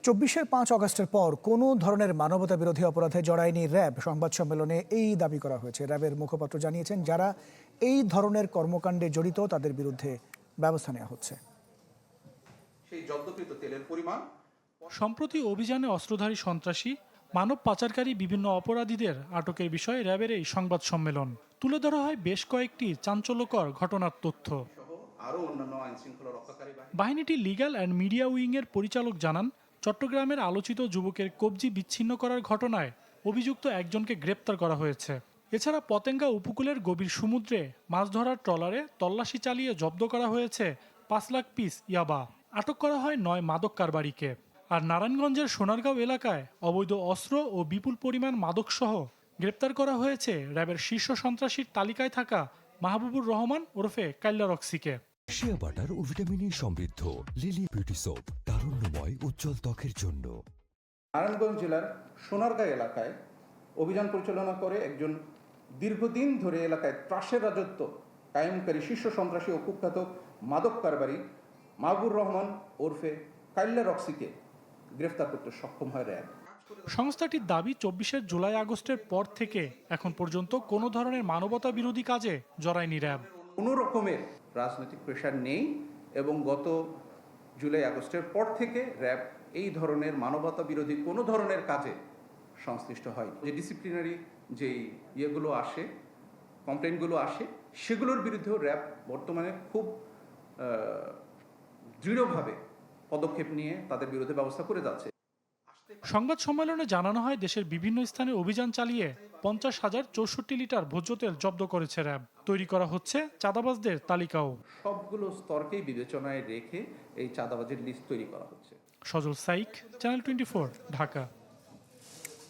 ২৪-এর ৫ অগস্টের পর কোনো ধরনের মানবতা বিরোধী অপরাধে জড়ায়নি র্যাব। সংবাদ সম্মেলনে এই দাবি করা হয়েছে। র্যাবের মুখপাত্র জানিয়েছেন, যারা এই ধরনের কর্মকাণ্ডে জড়িত তাদের বিরুদ্ধে ব্যবস্থা নেওয়া হচ্ছে। সম্প্রতি অভিযানে অস্ত্রধারী সন্ত্রাসী, মানব পাচারকারী বিভিন্ন অপরাধীদের আটকের বিষয়ে র্যাবের এই সংবাদ সম্মেলন তুলে ধরা হয় বেশ কয়েকটি চাঞ্চল্যকর ঘটনার তথ্য। বাহিনীটির লিগ্যাল অ্যান্ড মিডিয়া উইংয়ের পরিচালক জানান, চট্টগ্রামের আলোচিত যুবকের কবজি বিচ্ছিন্ন করার ঘটনায় অভিযুক্ত একজনকে গ্রেপ্তার করা হয়েছে। এছাড়া পতেঙ্গা উপকূলের গভীর সমুদ্রে মাছ ধরার ট্রলারে তল্লাশি চালিয়ে জব্দ করা হয়েছে ৫ লাখ পিস ইয়াবা। আটক করা হয় ৯ মাদক কারবারিকে। আর নারায়ণগঞ্জের সোনারগাঁও এলাকায় অবৈধ অস্ত্র ও বিপুল পরিমাণ মাদকসহ গ্রেপ্তার করা হয়েছে র্যাবের শীর্ষ সন্ত্রাসীর তালিকায় থাকা মাহবুবুর রহমান ওরফে কাইল্লা রক্সিকে। শিয়া বাটার ও ভিটামিনে সমৃদ্ধ লিলি বিউটি সোপ, তারুণ্যময় উজ্জ্বল ত্বকের জন্য। নারায়ণগঞ্জ জেলার সোনারগাঁও এলাকায় অভিযান পরিচালনা করে একজন দীর্ঘদিন ধরে এলাকায় ত্রাসের রাজত্ব কায়েমকারী শীর্ষ সন্ত্রাসী ও কুখ্যাত মাদক কারবারি মাহবুবুর রহমান ওরফে কাইল্লা রক্সিকে গ্রেফতার করতে সক্ষম হয় র্যাব। সংস্থাটির দাবি, ২৪ জুলাই আগস্টের পর থেকে এখন পর্যন্ত কোনো ধরনের মানবতা বিরোধী কাজে জড়ায়নি র্যাব। কোনো রকমের রাজনৈতিক প্রেশার নেই এবং গত জুলাই আগস্টের পর থেকে র্যাব এই ধরনের মানবতা বিরোধী কোনো ধরনের কাজে সংশ্লিষ্ট হয়। যে ডিসিপ্লিনারি যেই ইয়েগুলো আসে, কমপ্লেনগুলো আসে, সেগুলোর বিরুদ্ধেও র্যাব বর্তমানে খুব দৃঢ়ভাবে পদক্ষেপ নিয়ে তাদের বিরুদ্ধে ব্যবস্থা করে যাচ্ছে। সংবাদ সম্মেলনে জানানো হয়, দেশের বিভিন্ন স্থানে অভিযান চালিয়ে ৫০,০৬৪ লিটার ভোজ্য তেল জব্দ করেছে র্যাব। তৈরি করা হচ্ছে চাঁদাবাজদের তালিকাও। সবগুলো স্তরকেই বিবেচনায় রেখে এই চাঁদাবাজির লিস্ট তৈরি করা হচ্ছে। সজল সাইক, চ্যানেল 24, ঢাকা।